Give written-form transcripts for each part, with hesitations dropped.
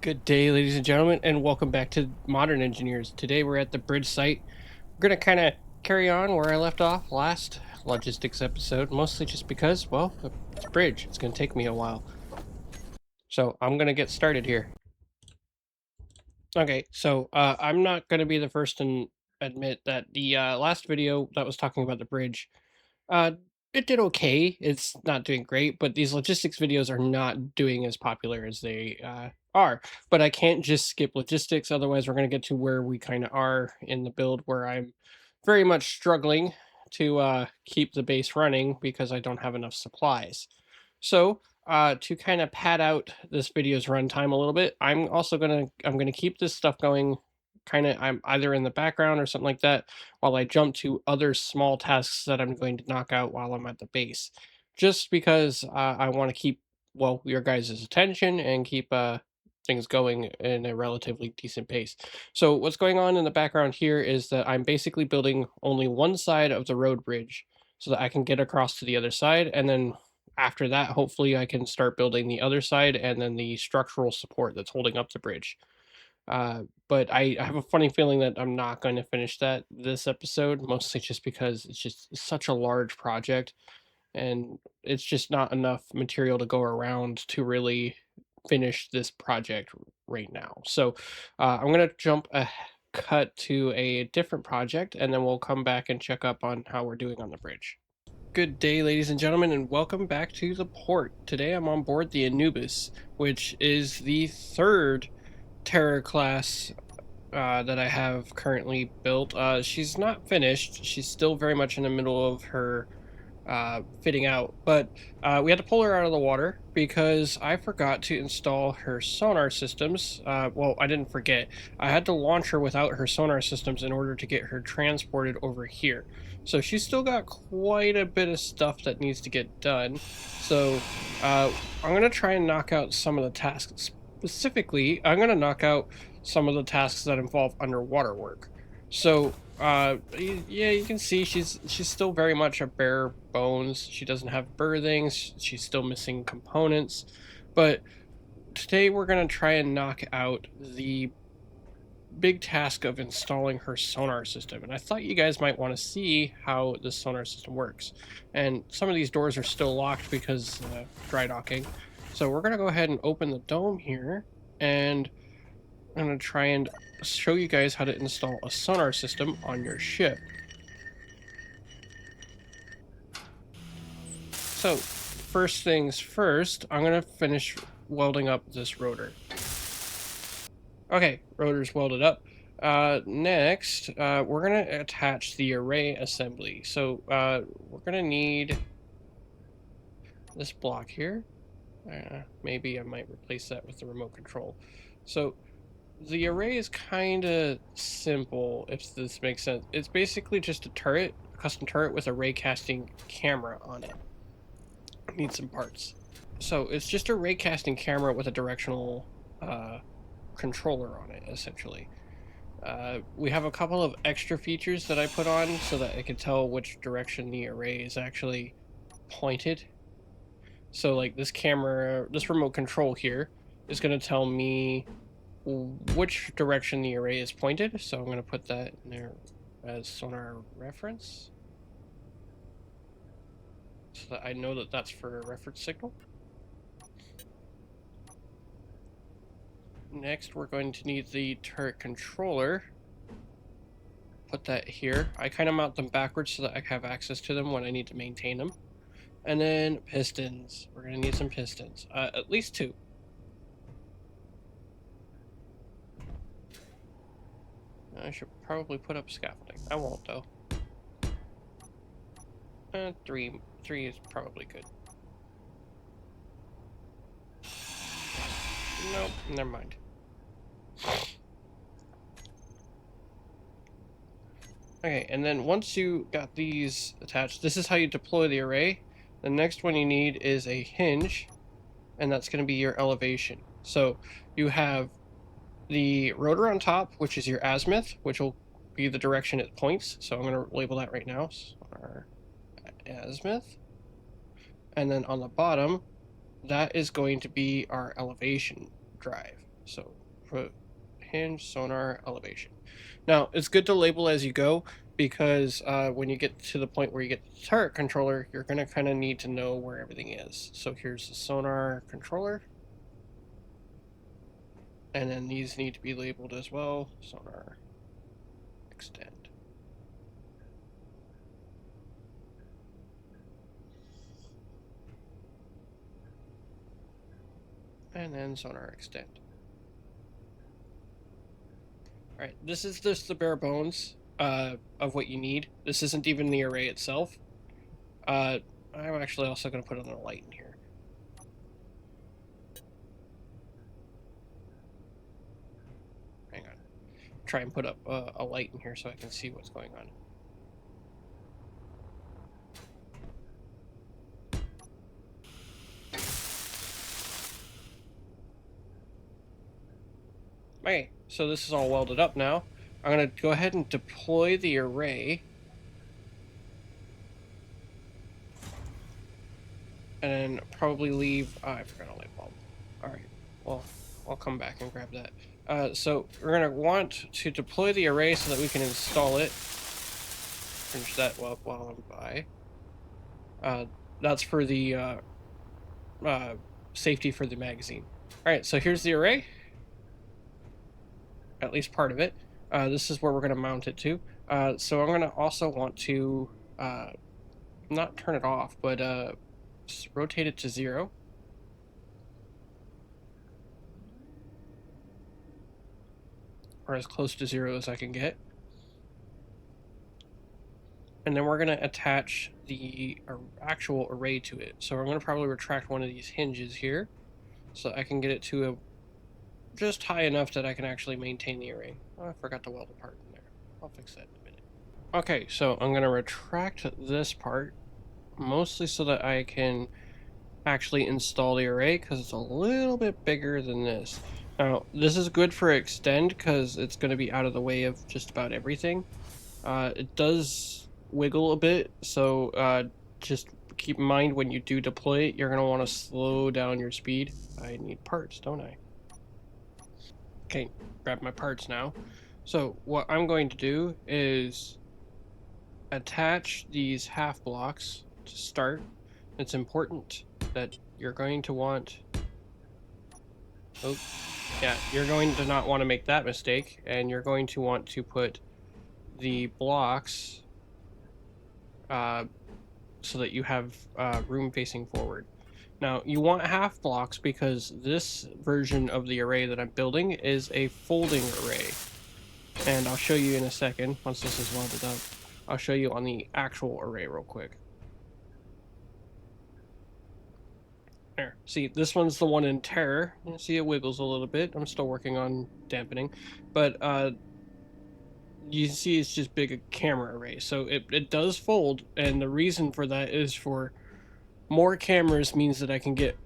Good day, ladies and gentlemen, and welcome back to Modern Engineers. Today we're at the bridge site. We're going to kind of carry on where I left off last logistics episode, mostly just because, well, it's a bridge. It's going to take me a while. So I'm going to get started here. Okay, so I'm not going to be the first to admit that the last video that was talking about the bridge, uh, it did okay. It's not doing great, but these logistics videos are not doing as popular as they are. But I can't just skip logistics, otherwise we're going to get to where we kind of are in the build, where I'm very much struggling to keep the base running because I don't have enough supplies. So to kind of pad out this video's runtime a little bit, I'm gonna keep this stuff going. I'm either in the background or something like that while I jump to other small tasks that I'm going to knock out while I'm at the base, just because I want to keep your guys' attention and keep things going in a relatively decent pace. So what's going on in the background here is that I'm basically building only one side of the road bridge so that I can get across to the other side, and then after that, hopefully I can start building the other side and then the structural support that's holding up the bridge. But I have a funny feeling that I'm not going to finish that this episode, mostly just because it's just such a large project and it's just not enough material to go around to really finish this project right now. So I'm going to jump cut to a different project, and then we'll come back and check up on how we're doing on the bridge. Good day, ladies and gentlemen, and welcome back to the port. Today I'm on board the Anubis, which is the third Terror class that I have currently built. She's not finished. She's still very much in the middle of her fitting out, but we had to pull her out of the water because I forgot to install her sonar systems. Well, I didn't forget. I had to launch her without her sonar systems in order to get her transported over here. So she's still got quite a bit of stuff that needs to get done. So I'm going to try and knock out some of the tasks. Specifically, I'm going to knock out some of the tasks that involve underwater work. So yeah, you can see she's still very much a bare bones. She doesn't have berthings. She's still missing components. But today we're going to try and knock out the big task of installing her sonar system. And I thought you guys might want to see how the sonar system works. And some of these doors are still locked because dry docking. So we're going to go ahead and open the dome here, and I'm going to try and show you guys how to install a sonar system on your ship. So, first things first, I'm going to finish welding up this rotor. Okay, rotor's welded up. Next, we're going to attach the array assembly. So, we're going to need this block here. Maybe I might replace that with the remote control. So, the array is kind of simple, if this makes sense. It's basically just a turret, a custom turret with a ray casting camera on it. Need some parts. So it's just a ray casting camera with a directional controller on it, essentially. We have a couple of extra features that I put on so that I can tell which direction the array is actually pointed. So like this camera, this remote control here is going to tell me which direction the array is pointed. So I'm going to put that in there as sonar reference, so that I know that that's for a reference signal. Next, we're going to need the turret controller. Put that here. I kind of mount them backwards so that I have access to them when I need to maintain them. And then pistons. We're going to need some pistons. At least 2. I should probably put up scaffolding. I won't, though. 3 is probably good. Nope, never mind. Okay, and then once you got these attached, this is how you deploy the array. The next one you need is a hinge, and that's going to be your elevation. So you have the rotor on top, which is your azimuth, which will be the direction it points. So I'm going to label that right now. Our azimuth. And then on the bottom, that is going to be our elevation drive. So put hinge, sonar, elevation. Now, it's good to label as you go, because when you get to the point where you get the turret controller, you're going to kind of need to know where everything is. So here's the sonar controller. And then these need to be labeled as well. Sonar extend. And then sonar extend. Alright, this is just the bare bones of what you need. This isn't even the array itself. I'm actually also going to put another light in here. Hang on. Try and put up a light in here so I can see what's going on. Okay, so this is all welded up now. I'm going to go ahead and deploy the array. And then probably leave... Oh, I forgot a light bulb. Alright, well, I'll come back and grab that. So we're going to want to deploy the array so that we can install it. Finish that while I'm by. That's for the safety for the magazine. Alright, so here's the array. At least part of it. This is where we're going to mount it to. So I'm going to also want to not turn it off, but rotate it to 0. Or as close to 0 as I can get. And then we're going to attach the actual array to it. So I'm going to probably retract one of these hinges here so I can get it to a just high enough that I can actually maintain the array. Oh, I forgot to weld a part in there. I'll fix that in a minute. Okay, so I'm going to retract this part mostly so that I can actually install the array because it's a little bit bigger than this. Now, this is good for extend because it's going to be out of the way of just about everything. It does wiggle a bit, so just keep in mind when you do deploy it, you're going to want to slow down your speed. I need parts, don't I? Okay, grab my parts now. So what I'm going to do is attach these half blocks to start. It's important that you're going to want... Oh, yeah, you're going to not want to make that mistake, and you're going to want to put the blocks so that you have room facing forward. Now, you want half blocks because this version of the array that I'm building is a folding array. And I'll show you in a second, once this is welded up. I'll show you on the actual array real quick. There. See, this one's the one in terror. You see it wiggles a little bit. I'm still working on dampening. But you see it's just big camera array. So it does fold, and the reason for that is for more cameras means that I can get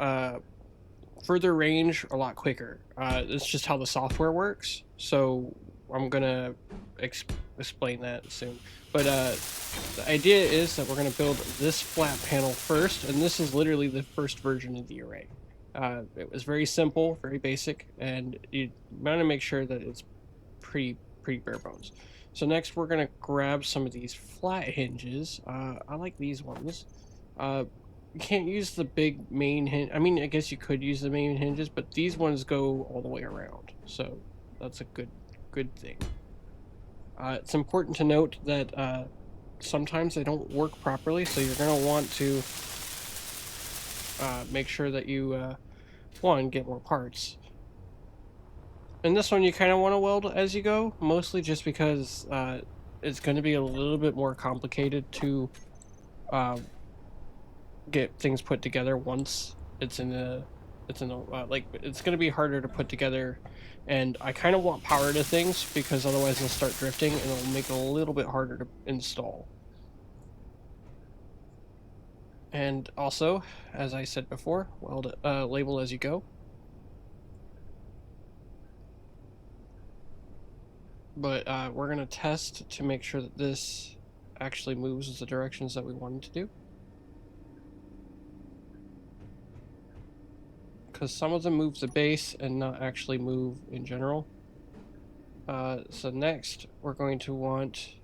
further range a lot quicker. It's just how the software works. So I'm gonna explain that soon. But the idea is that we're gonna build this flat panel first, and this is literally the first version of the array. It was very simple, very basic, and you want to make sure that it's pretty bare bones. So next we're gonna grab some of these flat hinges. I like these ones. You can't use the big main hinge. I mean, I guess you could use the main hinges, but these ones go all the way around, so that's a good thing. It's important to note that sometimes they don't work properly, so you're going to want to make sure that you one, get more parts. And this one you kind of want to weld as you go, mostly just because it's going to be a little bit more complicated to get things put together once it's in the like it's going to be harder to put together, and I kind of want power to things because otherwise they'll start drifting and it'll make it a little bit harder to install. And also, as I said before, weld label as you go. But we're going to test to make sure that this actually moves the directions that we want it to do. Because some of them move the base and not actually move in general. So next we're going to want...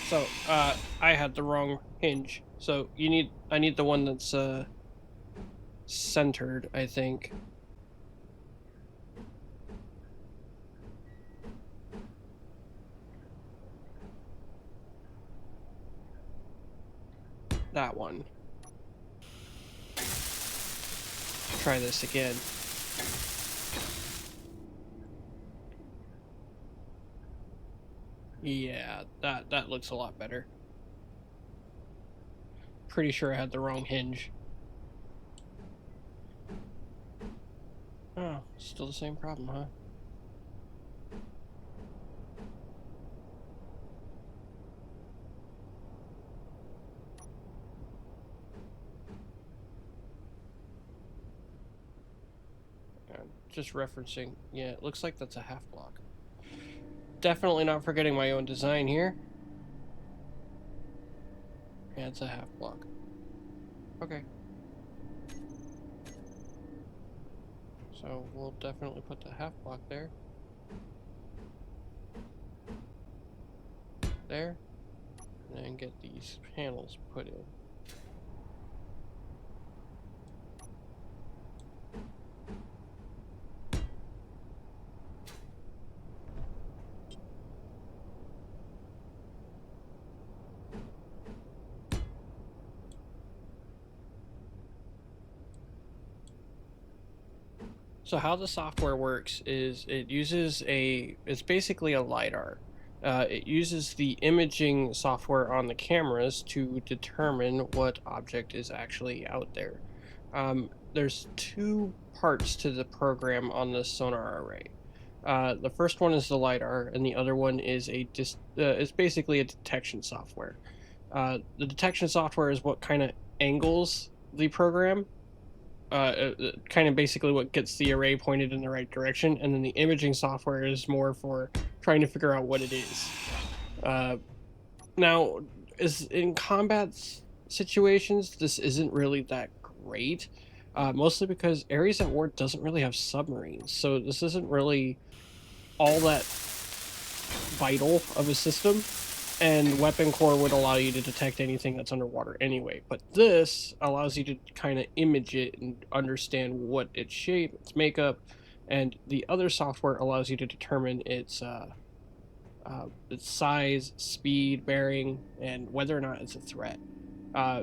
So, I had the wrong hinge. So I need the one that's centered, I think. That one. Try this again. Yeah, that looks a lot better. Pretty sure I had the wrong hinge. Oh, still the same problem, huh? Just referencing. Yeah, it looks like that's a half block. Definitely not forgetting my own design here. Yeah, it's a half block. Okay. So we'll definitely put the half block there. There. And then get these panels put in. So how the software works is it's basically a LiDAR. It uses the imaging software on the cameras to determine what object is actually out there. There's two parts to the program on the sonar array. The first one is the LiDAR, and the other one is it's basically a detection software. The detection software is what kind of angles the program, kind of basically what gets the array pointed in the right direction, and then the imaging software is more for trying to figure out what it is. Uh, Now, is in situations, this isn't really that great, mostly because Ares at War doesn't really have submarines, so this isn't really all that vital of a system, and Weapon Core would allow you to detect anything that's underwater anyway. But this allows you to kind of image it and understand what its shape, its makeup, and the other software allows you to determine its size, speed, bearing, and whether or not it's a threat.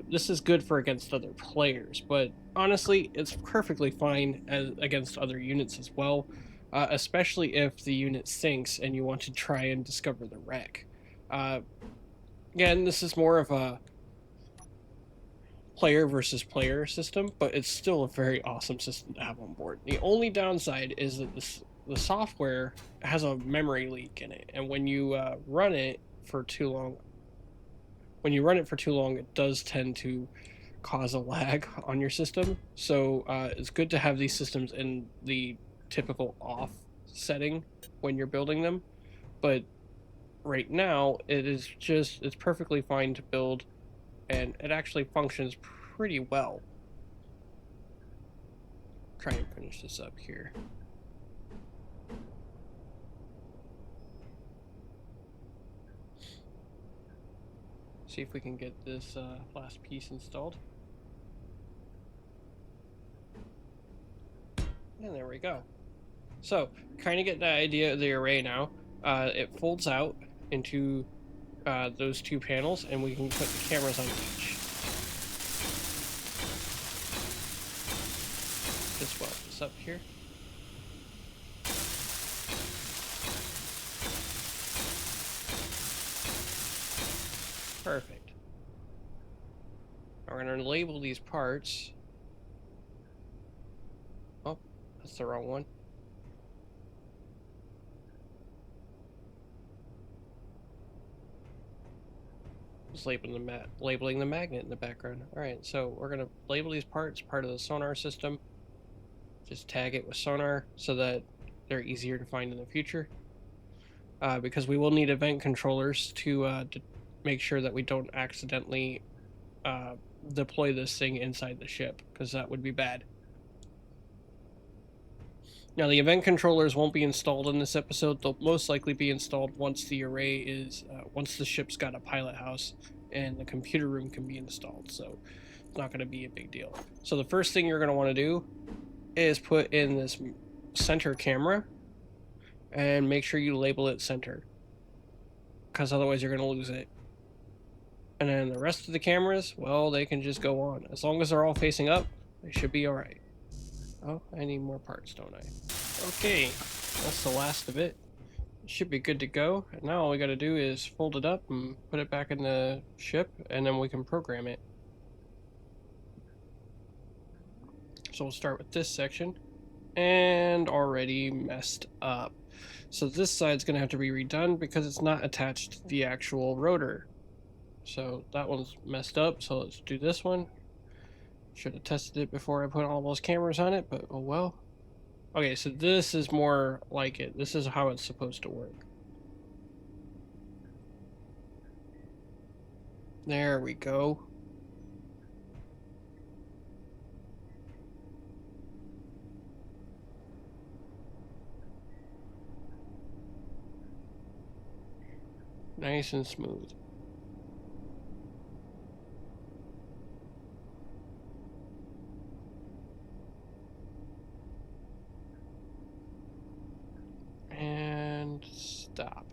This is good for against other players, but honestly, it's perfectly fine against other units as well, especially if the unit sinks and you want to try and discover the wreck. Uh, Again, this is more of a player versus player system, but it's still a very awesome system to have on board. The only downside is that the software has a memory leak in it, and when you run it for too long, it does tend to cause a lag on your system. So it's good to have these systems in the typical off setting when you're building them. But right now, it's perfectly fine to build, and it actually functions pretty well. Try and finish this up here. See if we can get this last piece installed. And there we go. So, kind of get the idea of the array now. It folds out into those two panels, and we can put the cameras on each. Just weld this up here. Perfect. Now we're going to label these parts. Oh, that's the wrong one. Just labeling the magnet in the background. Alright, so we're going to label these parts part of the sonar system. Just tag it with sonar so that they're easier to find in the future. Because we will need event controllers to make sure that we don't accidentally deploy this thing inside the ship, because that would be bad. Now, the event controllers won't be installed in this episode. They'll most likely be installed once the array is, once the ship's got a pilot house and the computer room can be installed. So it's not going to be a big deal. So the first thing you're going to want to do is put in this center camera and make sure you label it center, because otherwise you're going to lose it. And then the rest of the cameras, well, they can just go on. As long as they're all facing up, they should be alright. Oh, I need more parts, don't I? Okay, that's the last of it. It should be good to go. And now all we gotta do is fold it up and put it back in the ship, and then we can program it. So we'll start with this section. And already messed up. So this side's gonna have to be redone because it's not attached to the actual rotor. So that one's messed up, so let's do this one. Should have tested it before I put all those cameras on it, but oh well. Okay, so this is more like it. This is how it's supposed to work. There we go. Nice and smooth. And stop.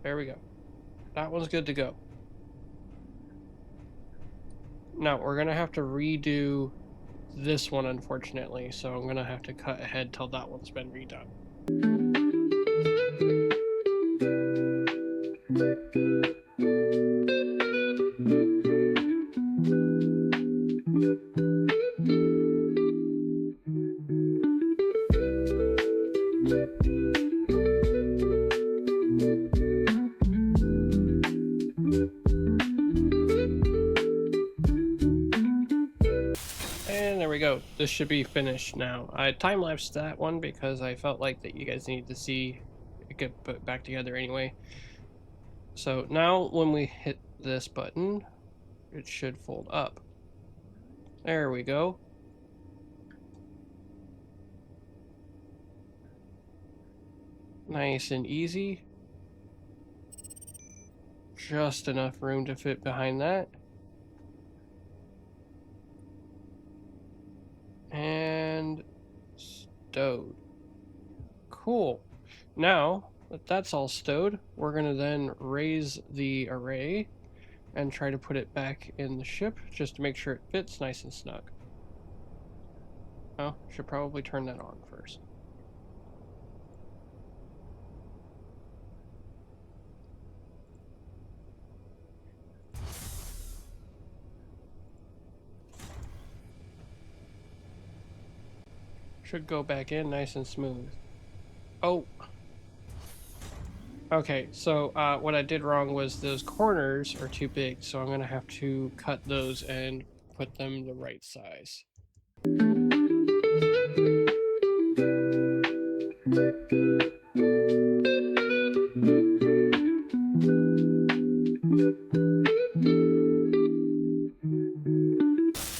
There we go. That one's good to go. Now we're gonna have to redo this one, unfortunately, so I'm gonna have to cut ahead till that one's been redone. And there we go. This should be finished now. I time-lapsed that one because I felt like that you guys need to see it get put back together anyway. So now when we hit this button, it should fold up. There we go. Nice and easy. Just enough room to fit behind that. And stowed. Cool. Now that that's all stowed, we're going to then raise the array and try to put it back in the ship just to make sure it fits nice and snug. Oh, should probably turn that on first. Should go back in nice and smooth. Oh. Okay, so what I did wrong was those corners are too big, so I'm going to have to cut those and put them the right size.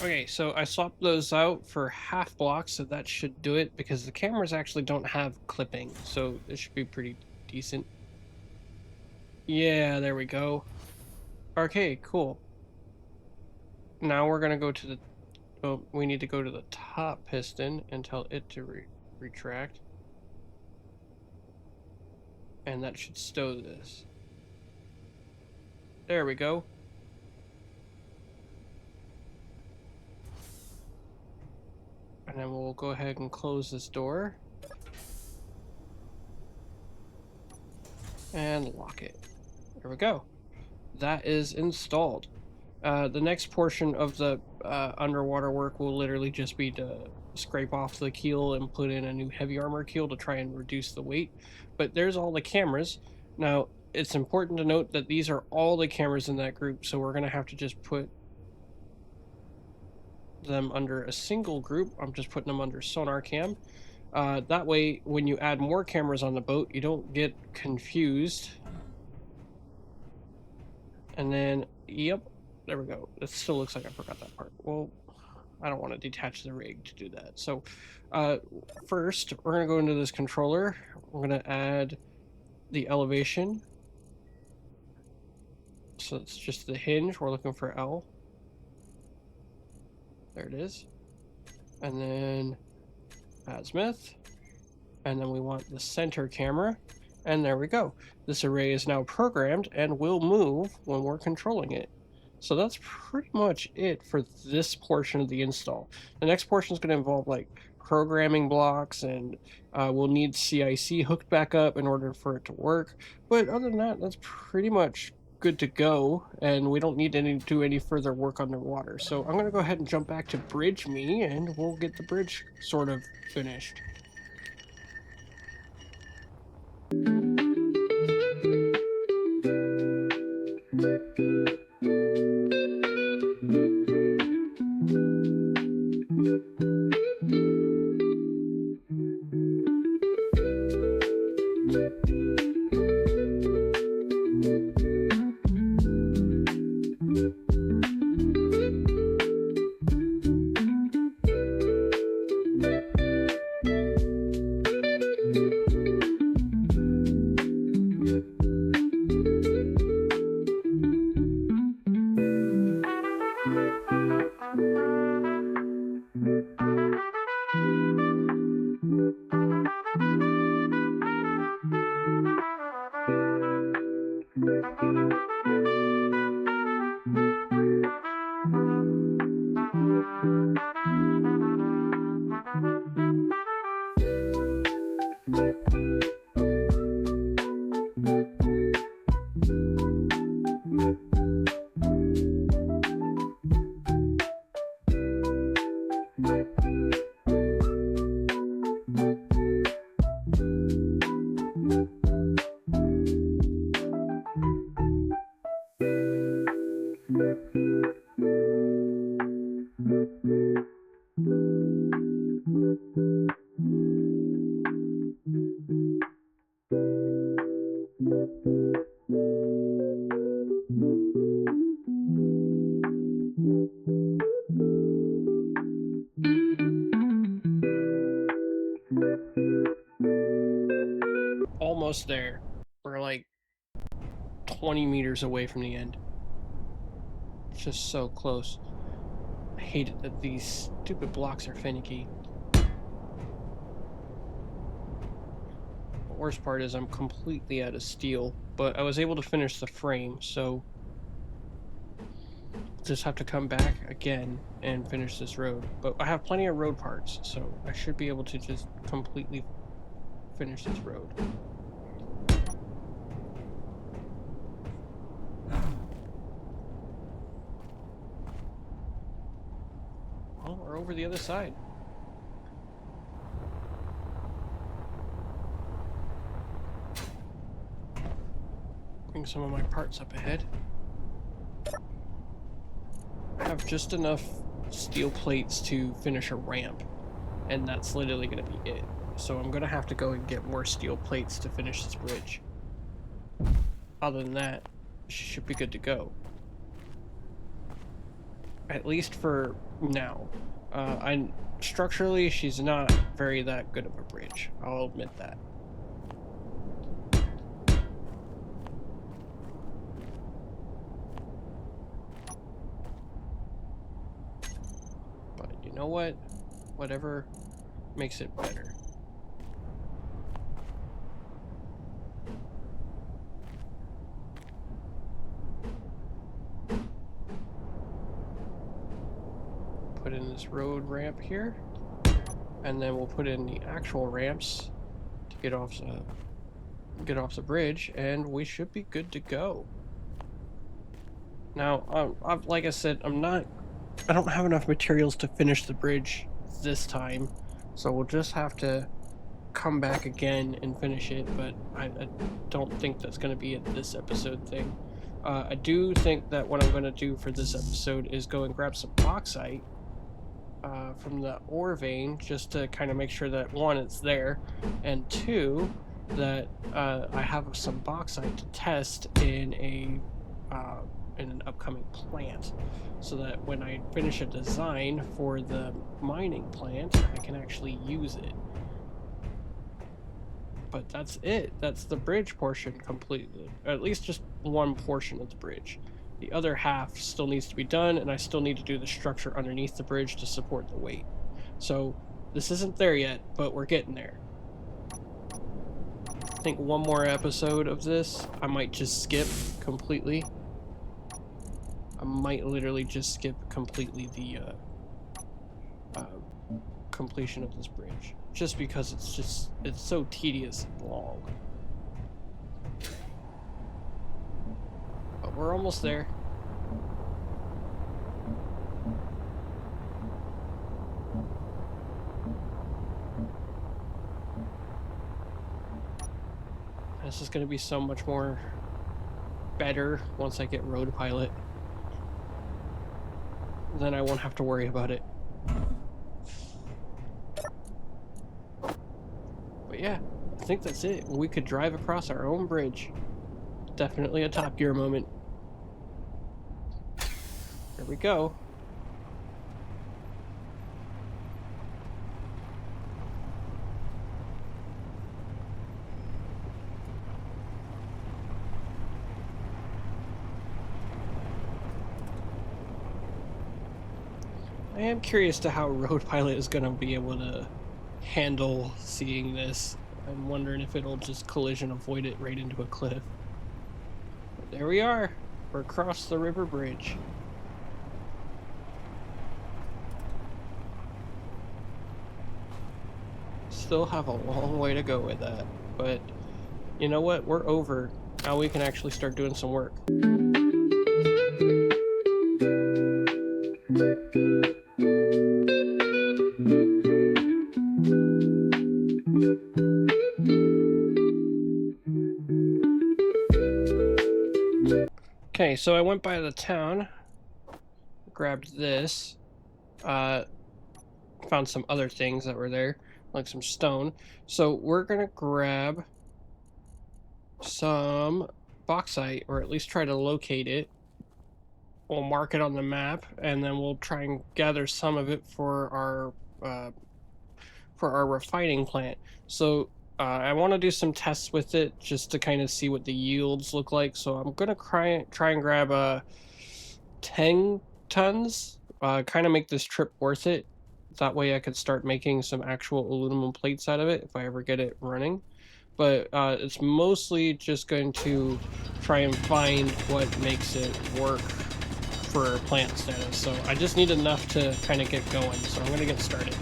Okay, so I swapped those out for half blocks, so that should do it because the cameras actually don't have clipping, so this should be pretty decent. Yeah, there we go. Okay, cool. Now we're gonna go to the, oh, we need to go to the top piston and tell it to retract. And that should stow this. There we go. And then we'll go ahead and close this door. And lock it. There we go. That is installed. The next portion of the underwater work will literally just be to scrape off the keel and put in a new heavy armor keel to try and reduce the weight. But there's all the cameras. Now, it's important to note that these are all the cameras in that group, so we're going to have to just put them under a single group. I'm just putting them under Sonar Cam. That way, when you add more cameras on the boat, you don't get confused. And then, yep, there we go. It still looks like I forgot that part. Well, I don't want to detach the rig to do that. So first, we're going to go into this controller. We're going to add the elevation. So it's just the hinge. We're looking for L. There it is. And then azimuth. And then we want the center camera. And there we go. This array is now programmed and will move when we're controlling it. So that's pretty much it for this portion of the install. The next portion is going to involve like programming blocks, and we'll need CIC hooked back up in order for it to work. But other than that, that's pretty much good to go, and we don't need to do any further work underwater. So I'm going to go ahead and jump back to Bridge Me, and we'll get the bridge sort of finished. almost there. We're like 20 meters away from the end. It's just so close. I hate it that these stupid blocks are finicky. The worst part is I'm completely out of steel, but I was able to finish the frame, so just have to come back again and finish this road. But I have plenty of road parts, so I should be able to just completely finish this road. Well, we're over the other side. Bring some of my parts up ahead. I have just enough steel plates to finish a ramp, and that's literally going to be it. So I'm going to have to go and get more steel plates to finish this bridge. Other than that, she should be good to go. At least for now. Structurally, she's not very that good of a bridge. I'll admit that. But you know what? Whatever makes it better. Put in this road ramp here, and then we'll put in the actual ramps to get off the bridge, and we should be good to go. Now, like I said, I don't have enough materials to finish the bridge this time, so we'll just have to come back again and finish it, but I don't think that's going to be a this episode thing. I do think that what I'm going to do for this episode is go and grab some bauxite from the ore vein, just to kind of make sure that one, it's there, and two, that I have some bauxite to test in an upcoming plant, so that when I finish a design for the mining plant, I can actually use it. But that's it. That's the bridge portion completely. Or at least just one portion of the bridge. The other half still needs to be done, and I still need to do the structure underneath the bridge to support the weight. So this isn't there yet, but we're getting there. I think one more episode of this, I might just skip completely. I might literally just skip completely the completion of this bridge. Just because it's so tedious and long. But we're almost there. This is going to be so much more better once I get Road Pilot. Then I won't have to worry about it. But yeah, I think that's it. We could drive across our own bridge. Definitely a Top Gear moment. There we go. I am curious to how Road Pilot is going to be able to handle seeing this. I'm wondering if it'll just collision avoid it right into a cliff. But there we are. We're across the river bridge. Still have a long way to go with that, but you know what? We're over. Now we can actually start doing some work. Okay, so I went by the town, grabbed this, found some other things that were there, like some stone. So we're gonna grab some bauxite, or at least try to locate it. We'll mark it on the map, and then we'll try and gather some of it for our refining plant. So I want to do some tests with it just to kind of see what the yields look like. So I'm gonna try and grab 10 tons. Kind of make this trip worth it. That way I could start making some actual aluminum plates out of it if I ever get it running. But it's mostly just going to try and find what makes it work for plant status. So I just need enough to kind of get going. So I'm gonna get started.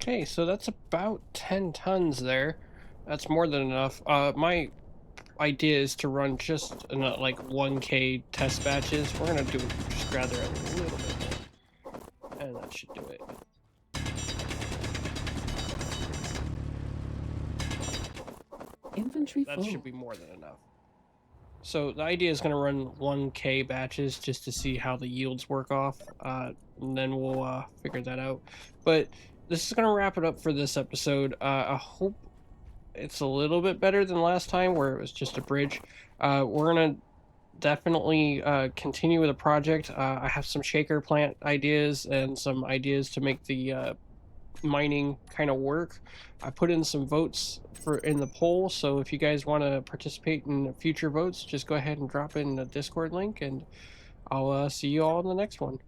Okay, so that's about 10 tons there. That's more than enough. My idea is to run just like 1K test batches. We're gonna do just gather a little bit more, and that should do it. Inventory That full. should be more than enough. So the idea is going to run 1K batches just to see how the yields work off, and then we'll figure that out. But this is going to wrap it up for this episode. I hope it's a little bit better than last time where it was just a bridge. We're going to definitely continue with the project. I have some shaker plant ideas and some ideas to make the mining kind of work. I put in some votes for in the poll, so if you guys want to participate in future votes, just go ahead and drop in the Discord link, and I'll see you all in the next one.